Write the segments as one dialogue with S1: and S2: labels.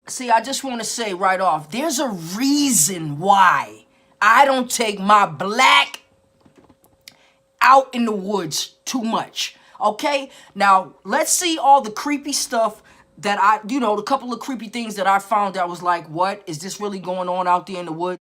S1: See, I just want to say right off, there's a reason why I don't take my black out in the woods too much, okay? Now, let's see all the creepy stuff that the couple of creepy things that I found that was like, what? Is this really going on out there in the woods?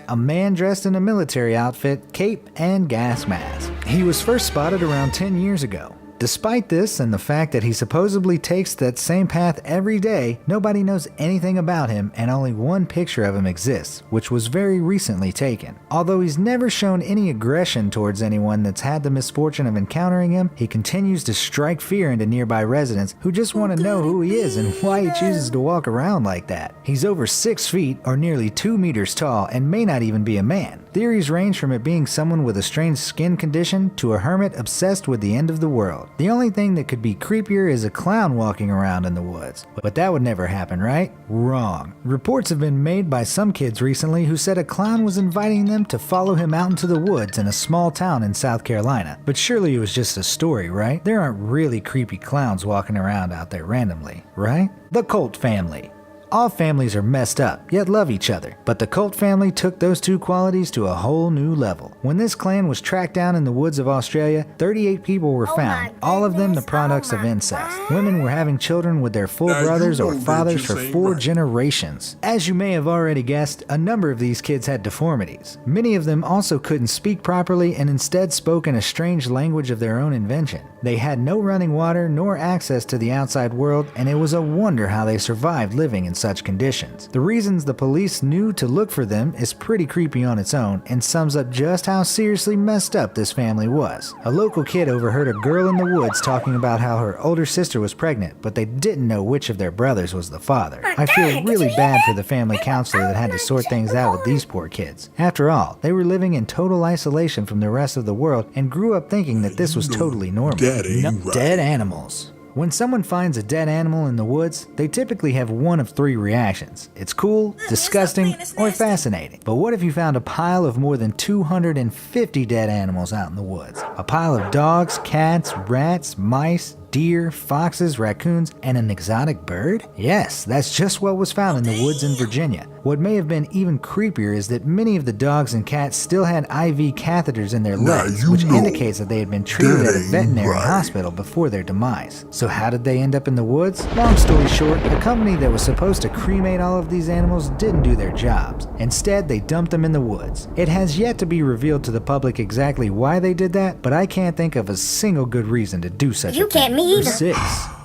S2: A man dressed in a military outfit, cape, and gas mask. He was first spotted around 10 years ago. Despite this and the fact that he supposedly takes that same path every day, nobody knows anything about him and only one picture of him exists, which was very recently taken. Although he's never shown any aggression towards anyone that's had the misfortune of encountering him, he continues to strike fear into nearby residents who just want to know who he is and why he chooses to walk around like that. He's over 6 feet or nearly 2 meters tall and may not even be a man. Theories range from it being someone with a strange skin condition to a hermit obsessed with the end of the world. The only thing that could be creepier is a clown walking around in the woods. But that would never happen, right? Wrong. Reports have been made by some kids recently who said a clown was inviting them to follow him out into the woods in a small town in South Carolina. But surely it was just a story, right? There aren't really creepy clowns walking around out there randomly, right? The Colt family. All families are messed up, yet love each other. But the Colt family took those two qualities to a whole new level. When this clan was tracked down in the woods of Australia, 38 people were found, all of them the products of incest. Women were having children with their full brothers or fathers for 4 generations. As you may have already guessed, a number of these kids had deformities. Many of them also couldn't speak properly and instead spoke in a strange language of their own invention. They had no running water nor access to the outside world, and it was a wonder how they survived living in such conditions. The reasons the police knew to look for them is pretty creepy on its own and sums up just how seriously messed up this family was. A local kid overheard a girl in the woods talking about how her older sister was pregnant, but they didn't know which of their brothers was the father. I feel really bad for the family counselor that had to sort things out with these poor kids. After all, they were living in total isolation from the rest of the world and grew up thinking that this was totally normal. Dead animals. When someone finds a dead animal in the woods, they typically have one of 3 reactions. It's cool, disgusting, or fascinating. But what if you found a pile of more than 250 dead animals out in the woods? A pile of dogs, cats, rats, mice, deer, foxes, raccoons, and an exotic bird? Yes, that's just what was found in the woods in Virginia. What may have been even creepier is that many of the dogs and cats still had IV catheters in their legs, which indicates that they had been treated at a veterinary hospital before their demise. So how did they end up in the woods? Long story short, a company that was supposed to cremate all of these animals didn't do their jobs. Instead, they dumped them in the woods. It has yet to be revealed to the public exactly why they did that, but I can't think of a single good reason to do such a thing. 6.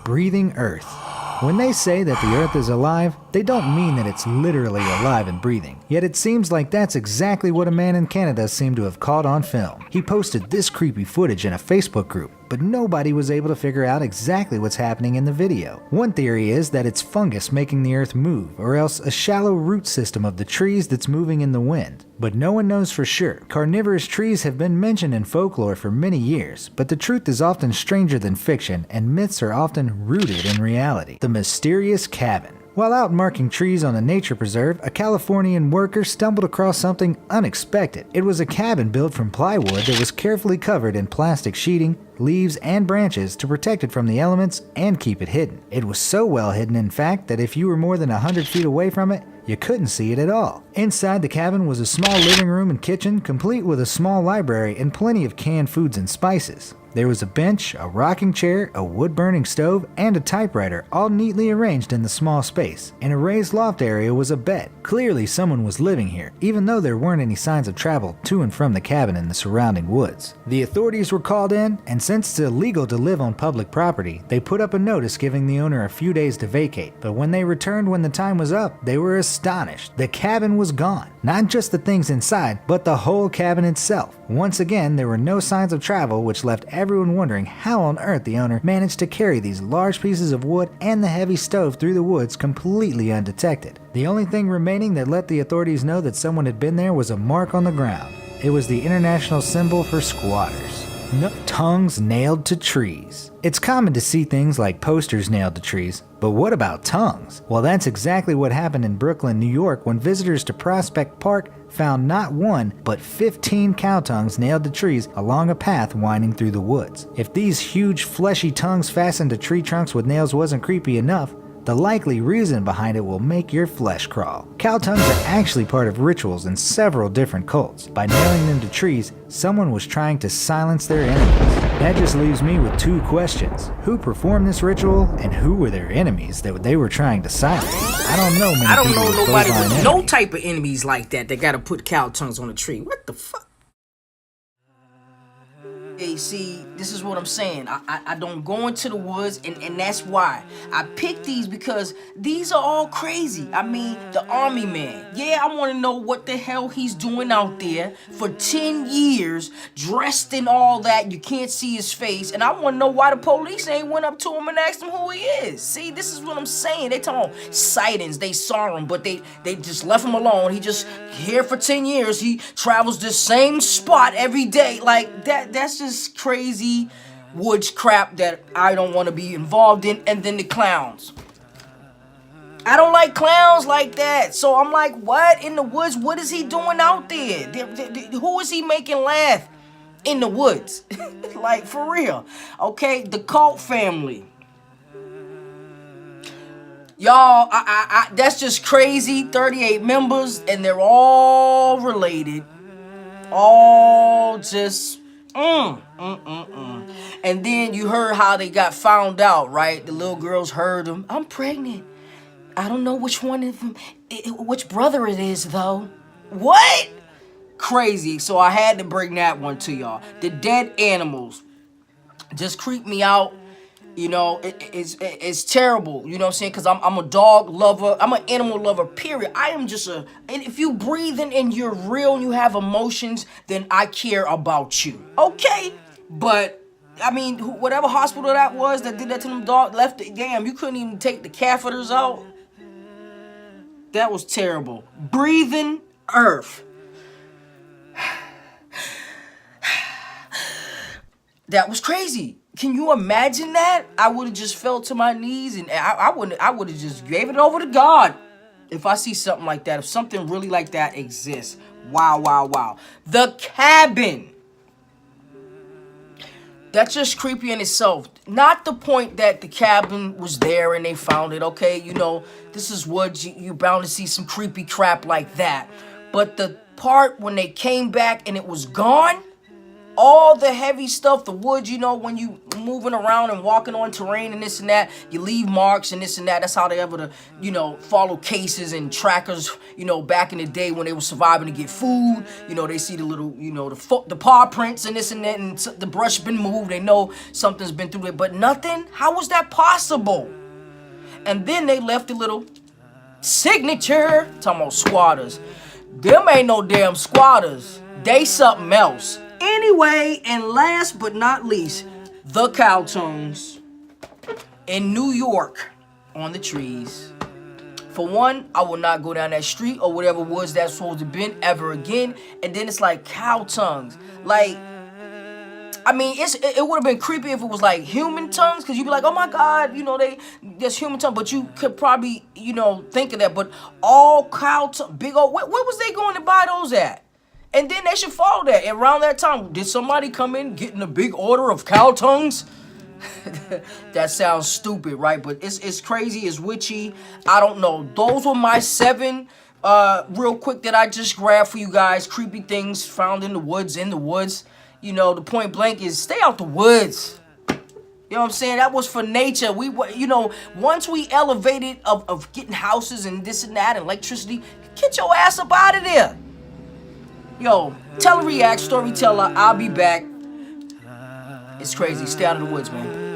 S2: Breathing Earth. When they say that the Earth is alive, they don't mean that it's literally alive and breathing. Yet it seems like that's exactly what a man in Canada seemed to have caught on film. He posted this creepy footage in a Facebook group, but nobody was able to figure out exactly what's happening in the video. One theory is that it's fungus making the Earth move, or else a shallow root system of the trees that's moving in the wind. But no one knows for sure. Carnivorous trees have been mentioned in folklore for many years, but the truth is often stranger than fiction, and myths are often rooted in reality. The mysterious cabin. While out marking trees on a nature preserve, a Californian worker stumbled across something unexpected. It was a cabin built from plywood that was carefully covered in plastic sheeting, leaves, and branches to protect it from the elements and keep it hidden. It was so well hidden, in fact, that if you were more than 100 feet away from it, you couldn't see it at all. Inside the cabin was a small living room and kitchen, complete with a small library and plenty of canned foods and spices. There was a bench, a rocking chair, a wood-burning stove, and a typewriter, all neatly arranged in the small space. In a raised loft area was a bed. Clearly someone was living here, even though there weren't any signs of travel to and from the cabin in the surrounding woods. The authorities were called in, and since it's illegal to live on public property, they put up a notice giving the owner a few days to vacate. But when they returned when the time was up, they were astonished. The cabin was gone. Not just the things inside, but the whole cabin itself. Once again, there were no signs of travel, which left everyone wondering how on earth the owner managed to carry these large pieces of wood and the heavy stove through the woods completely undetected. The only thing remaining that let the authorities know that someone had been there was a mark on the ground. It was the international symbol for squatters. No tongues nailed to trees. It's common to see things like posters nailed to trees, but what about tongues? Well, that's exactly what happened in Brooklyn, New York, when visitors to Prospect Park found not one, but 15 cow tongues nailed to trees along a path winding through the woods. If these huge fleshy tongues fastened to tree trunks with nails wasn't creepy enough, the likely reason behind it will make your flesh crawl. Cow tongues are actually part of rituals in several different cults. By nailing them to trees, someone was trying to silence their enemies. That just leaves me with two questions. Who performed this ritual, and who were their enemies that they were trying to silence? I don't know many
S1: I don't
S2: people
S1: know
S2: with
S1: nobody
S2: bovine
S1: with no
S2: enemies.
S1: type of enemies like that gotta put cow tongues on a tree. What the fuck? Hey, see, this is what I'm saying. I don't go into the woods, and that's why. I picked these because these are all crazy. I mean, the army man. Yeah, I want to know what the hell he's doing out there for 10 years, dressed in all that. You can't see his face. And I want to know why the police ain't went up to him and asked him who he is. See, this is what I'm saying. They talking about sightings. They saw him, but they just left him alone. He just here for 10 years. He travels the same spot every day. Like, that's just crazy woods crap that I don't want to be involved in. And then the clowns. I don't like clowns like that. So I'm like, what in the woods? What is he doing out there? Who is he making laugh in the woods? Like, for real. Okay, the cult family. Y'all, that's just crazy. 38 members, and they're all related. All just And then you heard how they got found out, right? The little girls heard them. I'm pregnant. I don't know which one of them, which brother it is, though. What? Crazy. So I had to bring that one to y'all. The dead animals just creep me out. You know, it's terrible. You know what I'm saying? Because I'm a dog lover. I'm an animal lover, period. I am just and if you breathing and you're real and you have emotions, then I care about you. Okay? But, I mean, whatever hospital that was that did that to them dog, left it, damn, you couldn't even take the catheters out. That was terrible. Breathing earth. That was crazy. Can you imagine that? I would have just fell to my knees and I would have just gave it over to God if I see something like that. If something really like that exists. Wow, wow, wow. The cabin. That's just creepy in itself. Not the point that the cabin was there and they found it, okay? You know, this is woods. You're bound to see some creepy crap like that. But the part when they came back and it was gone, all the heavy stuff, the wood, you know, when you moving around and walking on terrain and this and that, you leave marks and this and that. That's how they able to, you know, follow cases and trackers, you know, back in the day when they were surviving to get food. You know, they see the little, you know, the paw prints and this and that, and the brush been moved. They know something's been through it, but nothing. How was that possible? And then they left the little signature. Talking about squatters. Them ain't no damn squatters. They something else. Anyway, and last but not least, the cow tongues in New York on the trees. For one, I will not go down that street or whatever woods that's supposed to been ever again. And then it's like cow tongues. Like, I mean, it would have been creepy if it was like human tongues, because you'd be like, oh my God, you know, there's human tongue, but you could probably, you know, think of that. But all cow tongue, big old, where was they going to buy those at? And then they should follow that. And around that time, did somebody come in getting a big order of cow tongues? That sounds stupid, right? But it's crazy, it's witchy. I don't know. Those were my 7, real quick, that I just grabbed for you guys. Creepy things found in the woods, You know, the point blank is stay out the woods. You know what I'm saying? That was for nature. We, you know, once we elevated of getting houses and this and that and electricity, get your ass up out of there. Yo, Tellareacts, storyteller, I'll be back. It's crazy. Stay out of the woods, man.